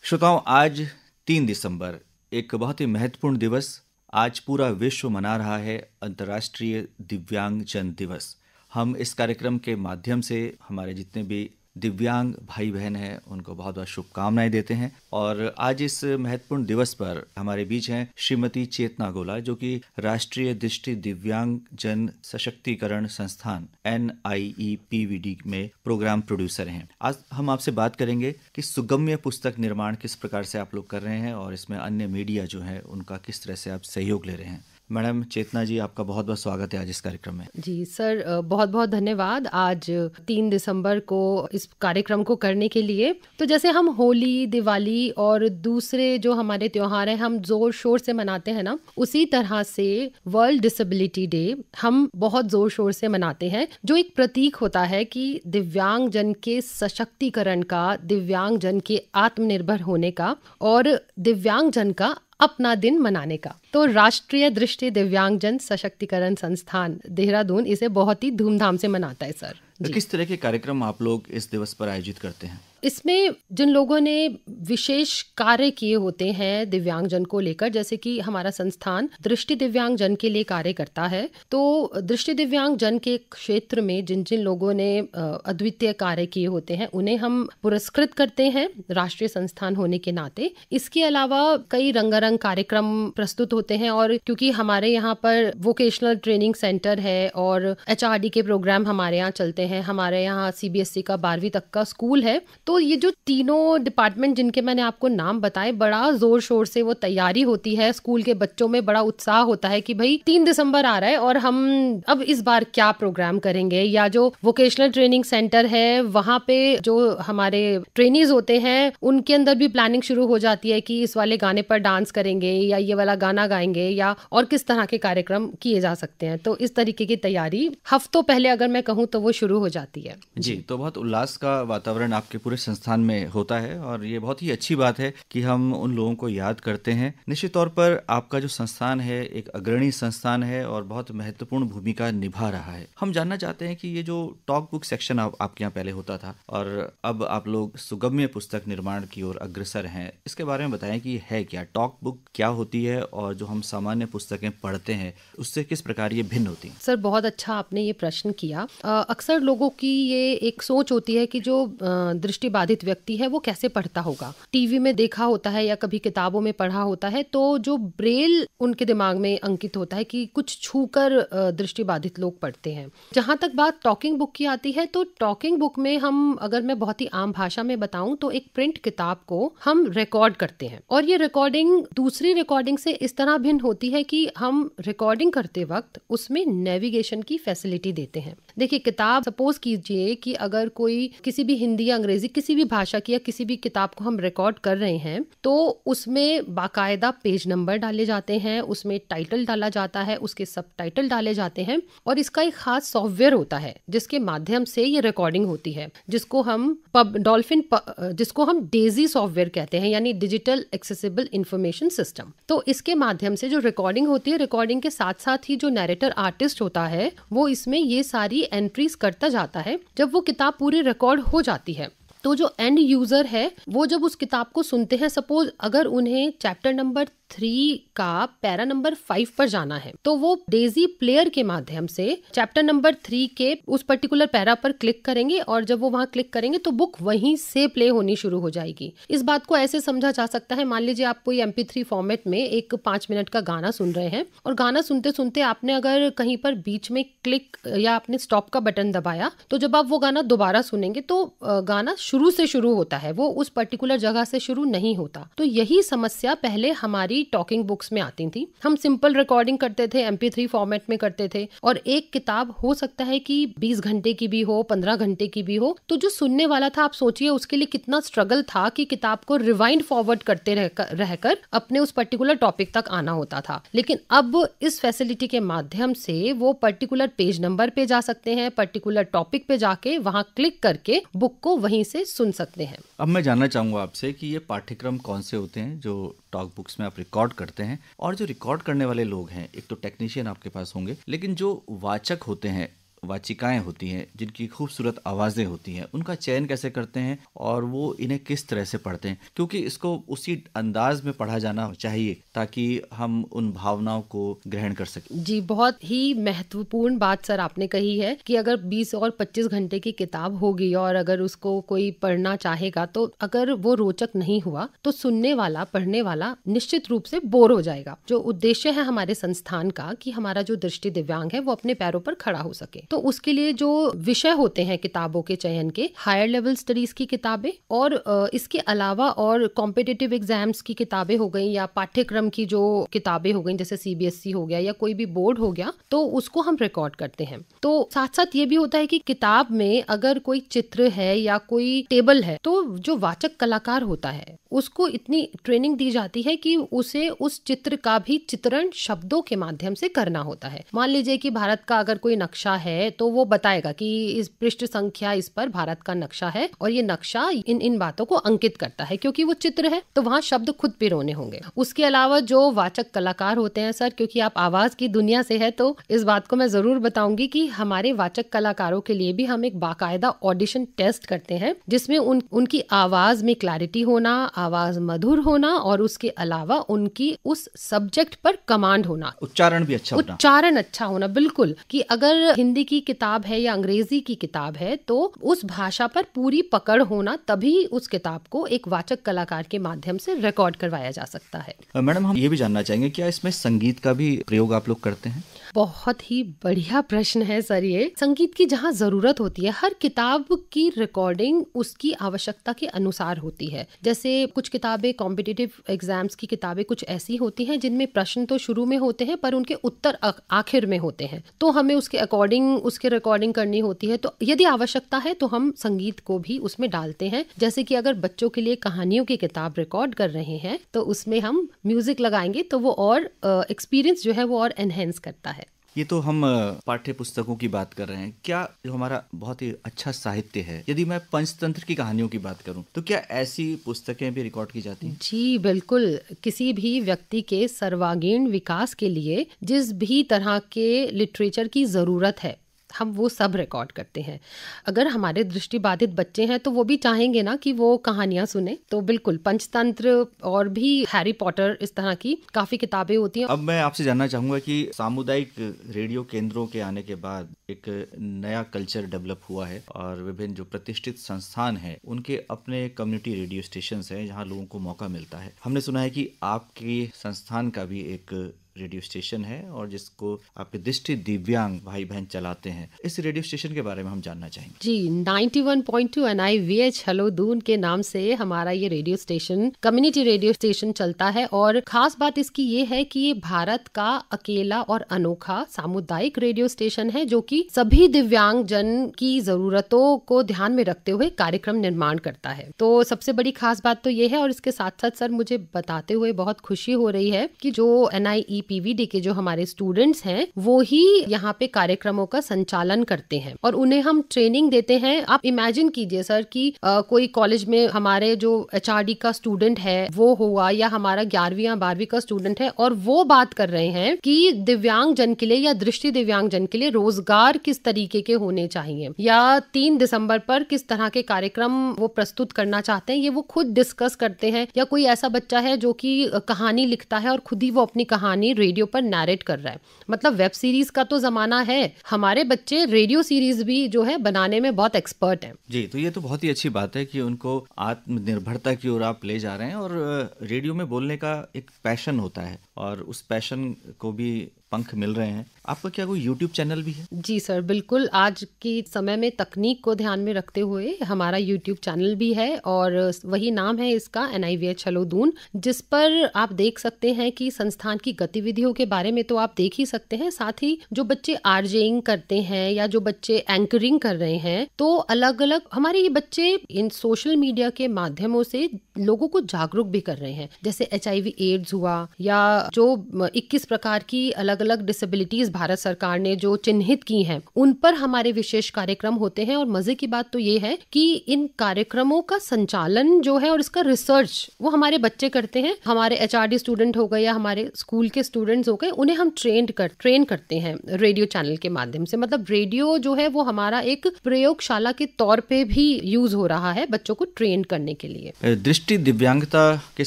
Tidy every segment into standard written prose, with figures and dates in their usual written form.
श्रोताओं, आज 3 दिसंबर एक बहुत ही महत्वपूर्ण दिवस। आज पूरा विश्व मना रहा है अंतर्राष्ट्रीय दिव्यांग जन दिवस। हम इस कार्यक्रम के माध्यम से हमारे जितने भी दिव्यांग भाई बहन हैं उनको बहुत बहुत शुभकामनाएं देते हैं। और आज इस महत्वपूर्ण दिवस पर हमारे बीच हैं श्रीमती चेतना गोला, जो कि राष्ट्रीय दृष्टि दिव्यांग जन सशक्तिकरण संस्थान NIEPVD में प्रोग्राम प्रोड्यूसर हैं। आज हम आपसे बात करेंगे कि सुगम्य पुस्तक निर्माण किस प्रकार से आप लोग कर रहे हैं और इसमें अन्य मीडिया जो है उनका किस तरह से आप सहयोग ले रहे हैं। मैडम चेतना जी, आपका बहुत बहुत स्वागत है आज इस कार्यक्रम में। जी सर, बहुत बहुत धन्यवाद आज 3 दिसंबर को इस कार्यक्रम को करने के लिए। तो जैसे हम होली, दिवाली और दूसरे जो हमारे त्योहार हैं हम जोर शोर से मनाते हैं ना, उसी तरह से वर्ल्ड डिसेबिलिटी डे हम बहुत जोर शोर से मनाते हैं, जो एक प्रतीक होता है कि दिव्यांग जन के सशक्तिकरण का, दिव्यांग जन के आत्मनिर्भर होने का और दिव्यांग जन का अपना दिन मनाने का। तो राष्ट्रीय दृष्टि दिव्यांग जन सशक्तिकरण संस्थान देहरादून इसे बहुत ही धूमधाम से मनाता है सर। तो किस तरह के कार्यक्रम आप लोग इस दिवस पर आयोजित करते हैं? इसमें जिन लोगों ने विशेष कार्य किए होते हैं दिव्यांग जन को लेकर, जैसे कि हमारा संस्थान दृष्टि दिव्यांग जन के लिए कार्य करता है, तो दृष्टि दिव्यांग जन के क्षेत्र में जिन जिन लोगों ने अद्वितीय कार्य किए होते हैं उन्हें हम पुरस्कृत करते हैं राष्ट्रीय संस्थान होने के नाते। इसके अलावा कई रंगारंग कार्यक्रम प्रस्तुत होते हैं, और क्योंकि हमारे यहाँ पर वोकेशनल ट्रेनिंग सेंटर है और HRD के प्रोग्राम हमारे यहाँ चलते हैं, हमारे यहाँ CBSE का 12वीं तक का स्कूल है, तो ये जो तीनों डिपार्टमेंट जिनके मैंने आपको नाम बताए, बड़ा जोर शोर से वो तैयारी होती है। स्कूल के बच्चों में बड़ा उत्साह होता है कि भाई 3 दिसंबर आ रहा है और हम अब इस बार क्या प्रोग्राम करेंगे। या जो वोकेशनल ट्रेनिंग सेंटर है वहाँ पे जो हमारे ट्रेनीज होते हैं उनके अंदर भी प्लानिंग शुरू हो जाती है कि इस वाले गाने पर डांस करेंगे या ये वाला गाना गाएंगे या और किस तरह के कार्यक्रम किए जा सकते हैं। तो इस तरीके की तैयारी हफ्तों पहले अगर मैं कहूँ तो वो शुरू हो जाती है। जी, तो बहुत उल्लास का वातावरण आपके पूरे संस्थान में होता है और ये बहुत ही अच्छी बात है कि हम उन लोगों को याद करते हैं। निश्चित तौर पर आपका जो संस्थान है एक अग्रणी संस्थान है और बहुत महत्वपूर्ण भूमिका निभा रहा है। हम जानना चाहते हैं कि ये जो टॉक बुक सेक्शन आपके यहाँ पहले होता था और अब आप लोग सुगम्य पुस्तक निर्माण की ओर अग्रसर हैं, इसके बारे में बताएं कि है क्या टॉक बुक, क्या होती है और जो हम सामान्य पुस्तकें पढ़ते हैं उससे किस प्रकार ये भिन्न होती है? सर, बहुत अच्छा आपने ये प्रश्न किया। अक्सर लोगों की ये एक सोच होती है कि जो दृष्टि बाधित व्यक्ति है वो कैसे पढ़ता होगा। टीवी में देखा होता है या कभी किताबों में पढ़ा होता है, तो जो ब्रेल उनके दिमाग में अंकित होता है कि कुछ छूकर दृष्टि बाधित लोग पढ़ते हैं। जहां तक बात टॉकिंग बुक की आती है, तो टॉकिंग बुक में हम, अगर मैं बहुत ही आम भाषा में बताऊं, तो एक प्रिंट किताब को हम रिकॉर्ड करते हैं और ये रिकॉर्डिंग दूसरी रिकॉर्डिंग से इस तरह भिन्न होती है कि हम रिकॉर्डिंग करते वक्त उसमें नेविगेशन की फैसिलिटी देते हैं। देखिए, किताब सपोज कीजिए कि अगर कोई किसी भी हिंदी या अंग्रेजी किसी भी भाषा की या किसी भी किताब को हम रिकॉर्ड कर रहे हैं, तो उसमें बाकायदा पेज नंबर डाले जाते हैं, उसमें टाइटल डाला जाता है, उसके सब टाइटल डाले जाते हैं और इसका एक खास सॉफ्टवेयर होता है जिसके माध्यम से ये रिकॉर्डिंग होती है, जिसको हम जिसको हम डेजी सॉफ्टवेयर कहते हैं, यानी डिजिटल एक्सेसिबल इंफॉर्मेशन सिस्टम। तो इसके माध्यम से जो रिकॉर्डिंग होती है, रिकॉर्डिंग के साथ साथ ही जो नैरेटर आर्टिस्ट होता है वो इसमें ये सारी एंट्रीज करता जाता है। जब वो किताब पूरी रिकॉर्ड हो जाती है तो जो एंड यूजर है वो जब उस किताब को सुनते हैं, सपोज अगर उन्हें चैप्टर नंबर 3 का पैरा नंबर 5 पर जाना है, तो वो डेजी प्लेयर के माध्यम से चैप्टर नंबर 3 के उस पर्टिकुलर पैरा पर क्लिक करेंगे और जब वो वहां क्लिक करेंगे तो बुक वहीं से प्ले होनी शुरू हो जाएगी। इस बात को ऐसे समझा जा सकता है, मान लीजिए आप कोई MP3 फॉर्मेट में एक 5 मिनट का गाना सुन रहे हैं और गाना सुनते सुनते आपने अगर कहीं पर बीच में क्लिक या आपने स्टॉप का बटन दबाया, तो जब आप वो गाना दोबारा सुनेंगे तो गाना शुरू से शुरू होता है, वो उस पर्टिकुलर जगह से शुरू नहीं होता। तो यही समस्या पहले हमारी टॉकिंग बुक्स में आती थी। हम सिंपल रिकॉर्डिंग करते थे, MP3 फॉर्मेट में करते थे और एक किताब हो सकता है कि 20 घंटे की भी हो, 15 घंटे की भी हो, तो जो सुनने वाला था, आप सोचिए उसके लिए कितना स्ट्रगल था कि किताब को रिवाइंड फॉरवर्ड करते रहकर अपने उस पर्टिकुलर टॉपिक तक आना होता था। लेकिन अब इस फैसिलिटी के माध्यम से वो पर्टिकुलर पेज नंबर पे जा सकते हैं, पर्टिकुलर टॉपिक पे जाके वहां क्लिक करके बुक को वहीं से सुन सकते हैं। अब मैं जानना चाहूंगा आपसे कि ये पाठ्यक्रम कौन से होते हैं जो टॉक बुक्स में आप रिकॉर्ड करते हैं, और जो रिकॉर्ड करने वाले लोग हैं, एक तो टेक्नीशियन आपके पास होंगे, लेकिन जो वाचक होते हैं वाचिकाएं होती हैं, जिनकी खूबसूरत आवाज़ें होती हैं, उनका चयन कैसे करते हैं और वो इन्हें किस तरह से पढ़ते हैं? क्योंकि इसको उसी अंदाज में पढ़ा जाना चाहिए ताकि हम उन भावनाओं को ग्रहण कर सकें। जी, बहुत ही महत्वपूर्ण बात सर आपने कही है कि अगर 20 और 25 घंटे की किताब होगी और अगर उसको कोई पढ़ना चाहेगा तो अगर वो रोचक नहीं हुआ तो सुनने वाला, पढ़ने वाला निश्चित रूप से बोर हो जाएगा। जो उद्देश्य है हमारे संस्थान का कि हमारा जो दृष्टि दिव्यांग है वो अपने पैरों पर खड़ा हो सके, तो उसके लिए जो विषय होते हैं किताबों के चयन के, हायर लेवल स्टडीज की किताबें और इसके अलावा और कॉम्पिटिटिव एग्जाम्स की किताबें हो गई या पाठ्यक्रम की जो किताबें हो गई जैसे CBSE हो गया या कोई भी बोर्ड हो गया, तो उसको हम रिकॉर्ड करते हैं। तो साथ साथ ये भी होता है कि किताब में अगर कोई चित्र है या कोई टेबल है तो जो वाचक कलाकार होता है उसको इतनी ट्रेनिंग दी जाती है कि उसे उस चित्र का भी चित्रण शब्दों के माध्यम से करना होता है। मान लीजिए कि भारत का अगर कोई नक्शा है तो वो बताएगा कि इस पृष्ठ संख्या इस पर भारत का नक्शा है और ये नक्शा इन बातों को अंकित करता है, क्योंकि वो चित्र है तो वहाँ शब्द खुद पिरोने होंगे। उसके अलावा जो वाचक कलाकार होते हैं सर, क्योंकि आप आवाज की दुनिया से है तो इस बात को मैं जरूर बताऊंगी कि हमारे वाचक कलाकारों के लिए भी हम एक बाकायदा ऑडिशन टेस्ट करते हैं जिसमें उनकी आवाज में क्लैरिटी होना, आवाज मधुर होना और उसके अलावा उनकी उस सब्जेक्ट पर कमांड होना, उच्चारण भी अच्छा होना, उच्चारण अच्छा होना। बिल्कुल, कि अगर हिंदी की किताब है या अंग्रेजी की किताब है तो उस भाषा पर पूरी पकड़ होना, तभी उस किताब को एक वाचक कलाकार के माध्यम से रिकॉर्ड करवाया जा सकता है। मैडम, हम ये भी जानना चाहेंगे क्या इसमें संगीत का भी प्रयोग आप लोग करते हैं? बहुत ही बढ़िया प्रश्न है सर ये। संगीत की जहाँ जरूरत होती है, हर किताब की रिकॉर्डिंग उसकी आवश्यकता के अनुसार होती है। जैसे कुछ किताबें, कॉम्पिटिटिव एग्जाम्स की किताबें कुछ ऐसी होती हैं जिनमें प्रश्न तो शुरू में होते हैं पर उनके उत्तर आखिर में होते हैं, तो हमें उसके अकॉर्डिंग उसकी रिकॉर्डिंग करनी होती है। तो यदि आवश्यकता है तो हम संगीत को भी उसमें डालते हैं। जैसे कि अगर बच्चों के लिए कहानियों की किताब रिकॉर्ड कर रहे हैं तो उसमें हम म्यूजिक लगाएंगे तो वो और एक्सपीरियंस जो है वो और एनहेंस करता है। ये तो हम पाठ्य पुस्तकों की बात कर रहे हैं। क्या जो हमारा बहुत ही अच्छा साहित्य है, यदि मैं पंचतंत्र की कहानियों की बात करूं तो क्या ऐसी पुस्तकें भी रिकॉर्ड की जाती हैं? जी बिल्कुल। किसी भी व्यक्ति के सर्वांगीण विकास के लिए जिस भी तरह के लिटरेचर की जरूरत है हम वो सब रिकॉर्ड करते हैं। अगर हमारे दृष्टिबाधित बच्चे हैं तो वो भी चाहेंगे ना कि वो कहानियां सुने, तो बिल्कुल पंचतंत्र और भी हैरी पॉटर, इस तरह की काफी किताबें होती हैं। अब मैं आपसे जानना चाहूंगा कि सामुदायिक रेडियो केंद्रों के आने के बाद एक नया कल्चर डेवलप हुआ है और विभिन्न जो प्रतिष्ठित संस्थान हैं उनके अपने कम्युनिटी रेडियो स्टेशन हैं जहां लोगों को मौका मिलता है। हमने सुना है कि आपके संस्थान का भी एक रेडियो स्टेशन है और जिसको आपके दृष्टि दिव्यांग भाई बहन चलाते हैं। इस रेडियो स्टेशन के बारे में हम जानना चाहेंगे। जी, 91.2 NIVH हेलो दून के नाम से हमारा ये radio station community radio station चलता है और खास बात इसकी ये है कि ये भारत का अकेला और अनोखा सामुदायिक रेडियो स्टेशन है जो कि सभी दिव्यांग जन की जरूरतों को ध्यान में रखते हुए कार्यक्रम निर्माण करता है। तो सबसे बड़ी खास बात तो ये है और इसके साथ साथ सर मुझे बताते हुए बहुत खुशी हो रही है कि जो NIEPVD के जो हमारे स्टूडेंट्स हैं वो ही यहाँ पे कार्यक्रमों का संचालन करते हैं और उन्हें हम ट्रेनिंग देते हैं। आप इमेजिन कीजिए सर कि कोई कॉलेज में हमारे जो HRD का स्टूडेंट है वो हुआ या हमारा 11वीं या 12वीं का स्टूडेंट है और वो बात कर रहे हैं कि दिव्यांग जन के लिए या दृष्टि दिव्यांग जन के लिए रोजगार किस तरीके के होने चाहिए या 3 दिसंबर पर किस तरह के कार्यक्रम वो प्रस्तुत करना चाहते हैं, ये वो खुद डिस्कस करते हैं। या कोई ऐसा बच्चा है जो कि कहानी लिखता है और खुद ही वो अपनी कहानी रेडियो पर नैरेट कर रहा है। मतलब वेब सीरीज का तो जमाना है, हमारे बच्चे रेडियो सीरीज भी जो है बनाने में बहुत एक्सपर्ट हैं। जी, तो ये तो बहुत ही अच्छी बात है कि उनको आत्मनिर्भरता की ओर आप ले जा रहे हैं और रेडियो में बोलने का एक पैशन होता है और उस पैशन को भी पंख मिल रहे हैं। आपका क्या कोई YouTube चैनल भी है? जी सर, बिल्कुल। आज के समय में तकनीक को ध्यान में रखते हुए हमारा YouTube चैनल भी है और वही नाम है इसका NIVH हेलो दून, जिस पर आप देख सकते हैं कि संस्थान की गतिविधियों के बारे में तो आप देख ही सकते हैं, साथ ही जो बच्चे RJing करते हैं या जो बच्चे एंकरिंग कर रहे हैं, तो अलग अलग हमारे ये बच्चे इन सोशल मीडिया के माध्यमों से लोगों को जागरूक भी कर रहे हैं। जैसे HIV एड्स हुआ या जो 21 प्रकार की अलग अलग अलग डिसेबिलिटीज भारत सरकार ने जो चिन्हित की हैं उन पर हमारे विशेष कार्यक्रम होते हैं। और मजे की बात तो ये है कि इन कार्यक्रमों का संचालन जो है और इसका रिसर्च वो हमारे बच्चे करते हैं। हमारे HRD स्टूडेंट हो गए या हमारे स्कूल के स्टूडेंट्स हो गए, उन्हें हम ट्रेन करते हैं रेडियो चैनल के माध्यम से। मतलब रेडियो जो है वो हमारा एक प्रयोगशाला के तौर पे भी यूज हो रहा है बच्चों को ट्रेन करने के लिए। दृष्टि दिव्यांगता के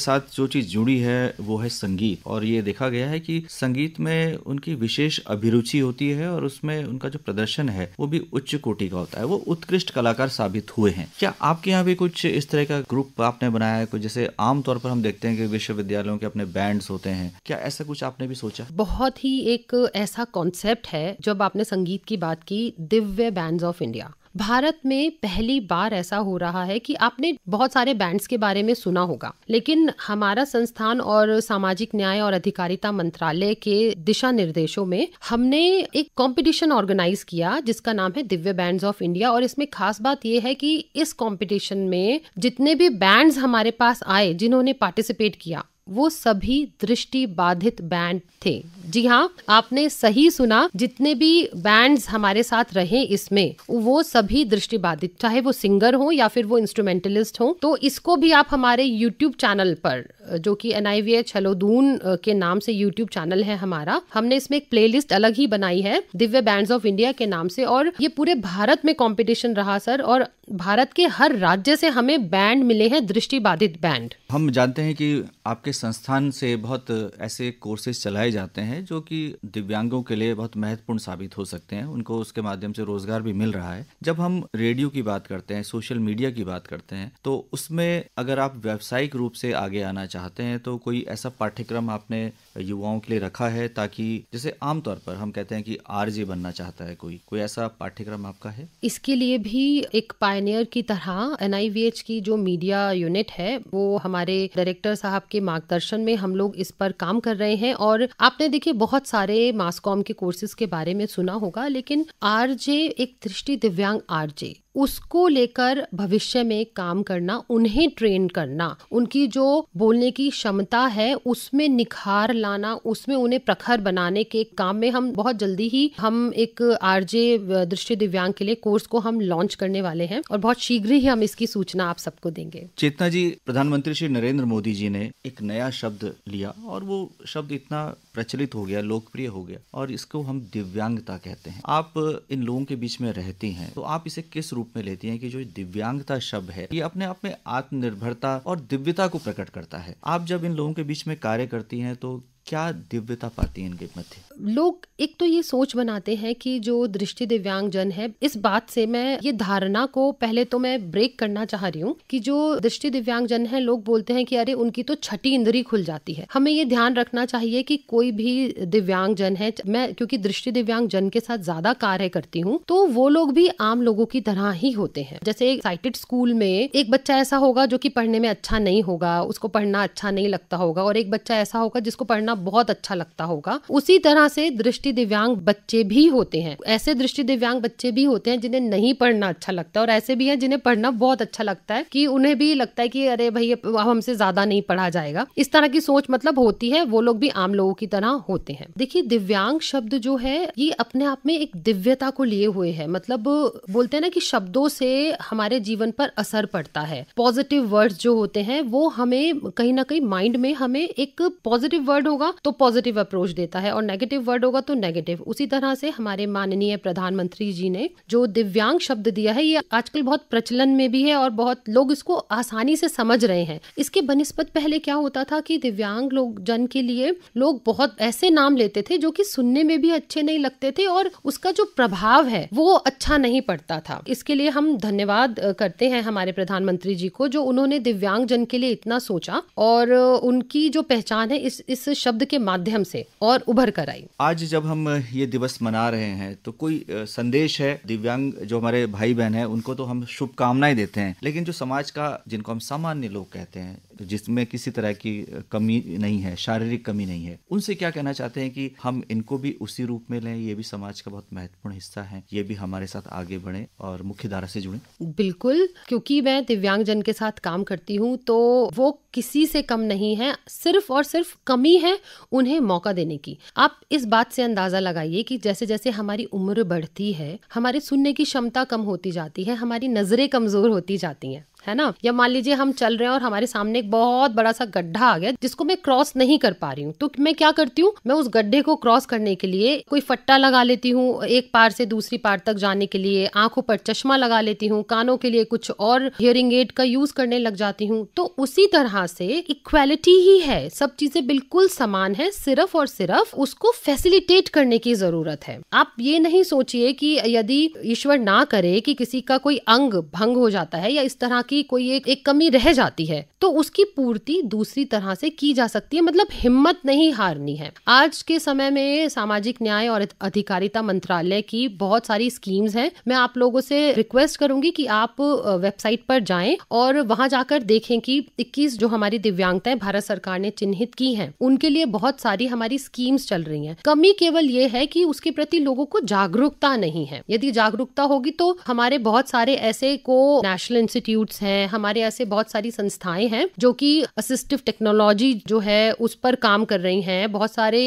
साथ जो चीज जुड़ी है वो है संगीत, और ये देखा गया है कि संगीत में उनकी विशेष अभिरुचि होती है और उसमें उनका जो प्रदर्शन है वो भी उच्च कोटि का होता है, वो उत्कृष्ट कलाकार साबित हुए हैं। क्या आपके यहाँ भी कुछ इस तरह का ग्रुप आपने बनाया है? कुछ जैसे आमतौर पर हम देखते हैं कि विश्वविद्यालयों के अपने बैंड्स होते हैं, क्या ऐसा कुछ आपने भी सोचा? बहुत ही एक ऐसा कॉन्सेप्ट है, जब आपने संगीत की बात की, Divya bands of India. Bharat में पहली बार ऐसा हो रहा है कि आपने बहुत सारे बैंड्स के बारे में सुना होगा, लेकिन हमारा संस्थान और सामाजिक न्याय और अधिकारिता मंत्रालय के दिशा निर्देशों में हमने एक कंपटीशन ऑर्गेनाइज किया जिसका नाम है दिव्य बैंड्स ऑफ इंडिया। और इसमें खास बात यह है कि इस कंपटीशन में जितने भी बैंड्स हमारे पास आए जिन्होंने पार्टिसिपेट किया वो सभी दृष्टि बाधित बैंड थे। जी हाँ, आपने सही सुना, जितने भी बैंड्स हमारे साथ रहे इसमें वो सभी दृष्टि बाधित, चाहे वो सिंगर हो या फिर वो इंस्ट्रूमेंटलिस्ट हो। तो इसको भी आप हमारे YouTube चैनल पर, जो कि NIVH हलोदून के नाम से YouTube चैनल है हमारा, हमने इसमें एक प्लेलिस्ट अलग ही बनाई है दिव्य बैंड्स ऑफ इंडिया के नाम से। और ये पूरे भारत में कंपटीशन रहा सर, और भारत के हर राज्य से हमें बैंड मिले हैं, दृष्टि बाधित बैंड। हम जानते हैं कि आपके संस्थान से बहुत ऐसे कोर्सेज चलाए जाते हैं जो कि दिव्यांगों के लिए बहुत महत्वपूर्ण साबित हो सकते हैं, उनको उसके माध्यम से रोजगार भी मिल रहा है। जब हम रेडियो की बात करते हैं, सोशल मीडिया की बात करते हैं, तो उसमें अगर आप व्यावसायिक रूप से आगे आना चाहते हैं तो कोई ऐसा पाठ्यक्रम आपने युवाओं के लिए रखा है, ताकि जैसे आमतौर पर हम कहते हैं कि RJ बनना चाहता है कोई ऐसा पाठ्यक्रम आपका है? इसके लिए भी एक पायनियर की तरह NIVH की जो मीडिया यूनिट है वो हमारे डायरेक्टर साहब के मार्गदर्शन में हम लोग इस पर काम कर रहे हैं। और आपने देखिए बहुत सारे मास कॉम के कोर्सेज के बारे में सुना होगा, लेकिन RJ, एक दृष्टि दिव्यांग RJ, उसको लेकर भविष्य में काम करना, उन्हें ट्रेन करना, उनकी जो बोलने की क्षमता है उसमें निखार लाना, उसमें उन्हें प्रखर बनाने के काम में हम बहुत जल्दी ही हम एक RJ दृष्टि दिव्यांग के लिए कोर्स को हम लॉन्च करने वाले हैं और बहुत शीघ्र ही हम इसकी सूचना आप सबको देंगे। चेतना जी, प्रधानमंत्री श्री नरेंद्र मोदी जी ने एक नया शब्द लिया और वो शब्द इतना प्रचलित हो गया, लोकप्रिय हो गया, और इसको हम दिव्यांगता कहते हैं। आप इन लोगों के बीच में रहती हैं, तो आप इसे किस रूप में लेती हैं कि जो दिव्यांगता शब्द है ये अपने आप में आत्मनिर्भरता और दिव्यता को प्रकट करता है? आप जब इन लोगों के बीच में कार्य करती हैं तो क्या दिव्यता पाती है इनके मध्य? लोग एक तो ये सोच बनाते हैं कि जो दृष्टि दिव्यांग जन है, इस बात से मैं ये धारणा को पहले तो मैं ब्रेक करना चाह रही हूँ कि जो दृष्टि दिव्यांग जन है, लोग बोलते हैं कि अरे उनकी तो छठी इंद्री खुल जाती है। हमें ये ध्यान रखना चाहिए कि कोई भी दिव्यांग जन है, मैं क्योंकि दृष्टि दिव्यांग जन के साथ ज्यादा कार्य करती हूँ, तो वो लोग भी आम लोगों की तरह ही होते हैं। जैसे एक साइटेड स्कूल में एक बच्चा ऐसा होगा जो कि पढ़ने में अच्छा नहीं होगा, उसको पढ़ना अच्छा नहीं लगता होगा, और एक बच्चा ऐसा होगा जिसको पढ़ना बहुत अच्छा लगता होगा। उसी तरह से दृष्टि दिव्यांग बच्चे भी होते हैं। ऐसे दृष्टि दिव्यांग बच्चे भी होते हैं जिन्हें नहीं पढ़ना अच्छा लगता है, और ऐसे भी हैं जिन्हें पढ़ना बहुत अच्छा लगता है, कि उन्हें भी लगता है कि अरे भाई हमसे ज्यादा नहीं पढ़ा जाएगा। इस तरह की सोच मतलब होती है, वो लोग भी आम लोगों की तरह होते हैं। देखिए, दिव्यांग शब्द जो है ये अपने आप में एक दिव्यता को लिए हुए है। मतलब बोलते हैं ना कि शब्दों से हमारे जीवन पर असर पड़ता है। पॉजिटिव वर्ड्स जो होते हैं वो हमें कहीं ना कहीं माइंड में हमें एक पॉजिटिव वर्ड होगा तो पॉजिटिव अप्रोच देता है, और नेगेटिव वर्ड होगा तो नेगेटिव। उसी तरह से हमारे माननीय प्रधानमंत्री जी ने जो दिव्यांग शब्द दिया है, ये आजकल बहुत प्रचलन में भी है और बहुत लोग इसको आसानी से समझ रहे हैं। इसके बनिस्बत पहले क्या होता था कि दिव्यांग लोग जन के लिए लोग बहुत ऐसे नाम लेते थे जो कि सुनने में भी अच्छे नहीं लगते थे, और उसका जो प्रभाव है वो अच्छा नहीं पड़ता था। इसके लिए हम धन्यवाद करते हैं हमारे प्रधानमंत्री जी को, जो उन्होंने दिव्यांग जन के लिए इतना सोचा और उनकी जो पहचान है इस शब्द के माध्यम से और उभर कर आई। आज जब हम ये दिवस मना रहे हैं तो कोई संदेश है? दिव्यांग जो हमारे भाई बहन हैं उनको तो हम शुभकामनाएं देते हैं, लेकिन जो समाज का, जिनको हम सामान्य लोग कहते हैं, जिसमें किसी तरह की कमी नहीं है, शारीरिक कमी नहीं है, उनसे क्या कहना चाहते हैं कि हम इनको भी उसी रूप में लें, ये भी समाज का बहुत महत्वपूर्ण हिस्सा है, ये भी हमारे साथ आगे बढ़े और मुख्य धारा से जुड़े? बिल्कुल, क्योंकि मैं दिव्यांगजन के साथ काम करती हूँ तो वो किसी से कम नहीं है, सिर्फ और सिर्फ कमी है उन्हें मौका देने की। आप इस बात से अंदाजा लगाइए कि जैसे जैसे हमारी उम्र बढ़ती है, हमारे सुनने की क्षमता कम होती जाती है, हमारी नजरें कमजोर होती जाती हैं, है ना। या मान लीजिए हम चल रहे हैं और हमारे सामने एक बहुत बड़ा सा गड्ढा आ गया जिसको मैं क्रॉस नहीं कर पा रही हूँ, तो मैं क्या करती हूँ, मैं उस गड्ढे को क्रॉस करने के लिए कोई फट्टा लगा लेती हूँ, एक पार से दूसरी पार तक जाने के लिए आंखों पर चश्मा लगा लेती हूँ, कानों के लिए कुछ और हियरिंग एड का यूज करने लग जाती हूँ। तो उसी तरह से इक्वालिटी ही है, सब चीजें बिल्कुल समान है, सिर्फ और सिर्फ उसको फैसिलिटेट करने की जरूरत है। आप ये नहीं सोचिए कि यदि ईश्वर ना करे कि किसी का कोई अंग भंग हो जाता है या इस तरह की कोई एक कमी रह जाती है तो उसकी पूर्ति दूसरी तरह से की जा सकती है, मतलब हिम्मत नहीं हारनी है। आज के समय में सामाजिक न्याय और अधिकारिता मंत्रालय की बहुत सारी स्कीम्स हैं। मैं आप लोगों से रिक्वेस्ट करूंगी कि आप वेबसाइट पर जाएं और वहां जाकर देखें कि 21 जो हमारी दिव्यांगताएं भारत सरकार ने चिन्हित की हैं, उनके लिए बहुत सारी हमारी स्कीम्स चल रही हैं। कमी केवल ये है कि उसके प्रति लोगों को जागरूकता नहीं है। यदि जागरूकता होगी तो हमारे बहुत सारे ऐसे को नेशनल इंस्टीट्यूट्स हैं, हमारे ऐसे बहुत सारी संस्थाएं हैं जो कि असिस्टिव टेक्नोलॉजी जो है उस पर काम कर रही हैं, बहुत सारे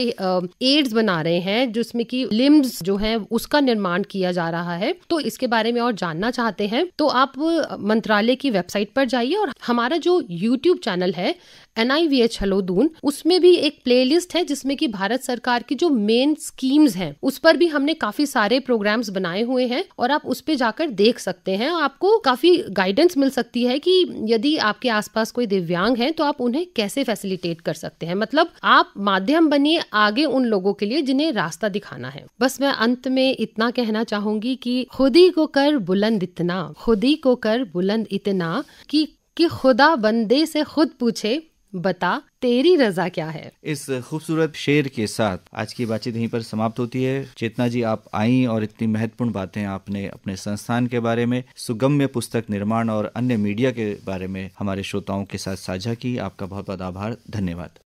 एड्स बना रहे हैं जिसमें कि लिम्स जो है उसका निर्माण किया जा रहा है। तो इसके बारे में और जानना चाहते हैं तो आप मंत्रालय की वेबसाइट पर जाइए और हमारा जो यूट्यूब चैनल है NIVH हेलो दून, उसमें भी एक प्लेलिस्ट है जिसमें कि भारत सरकार की जो मेन स्कीम्स हैं उस पर भी हमने काफी सारे प्रोग्राम्स बनाए हुए हैं और आप उस पे जाकर देख सकते हैं। आपको काफी गाइडेंस मिल सकती है कि यदि आपके आसपास कोई दिव्यांग है तो आप उन्हें कैसे फैसिलिटेट कर सकते हैं, मतलब आप माध्यम बनिए आगे उन लोगों के लिए जिन्हें रास्ता दिखाना है। बस मैं अंत में इतना कहना चाहूंगी कि खुद ही को कर बुलंद इतना, खुद ही को कर बुलंद इतना कि खुदा बंदे से खुद पूछे बता तेरी रजा क्या है। इस खूबसूरत शेर के साथ आज की बातचीत यहीं पर समाप्त होती है। चेतना जी, आप आई और इतनी महत्वपूर्ण बातें आपने अपने संस्थान के बारे में, सुगम्य पुस्तक निर्माण और अन्य मीडिया के बारे में हमारे श्रोताओं के साथ साझा की। आपका बहुत बहुत आभार, धन्यवाद।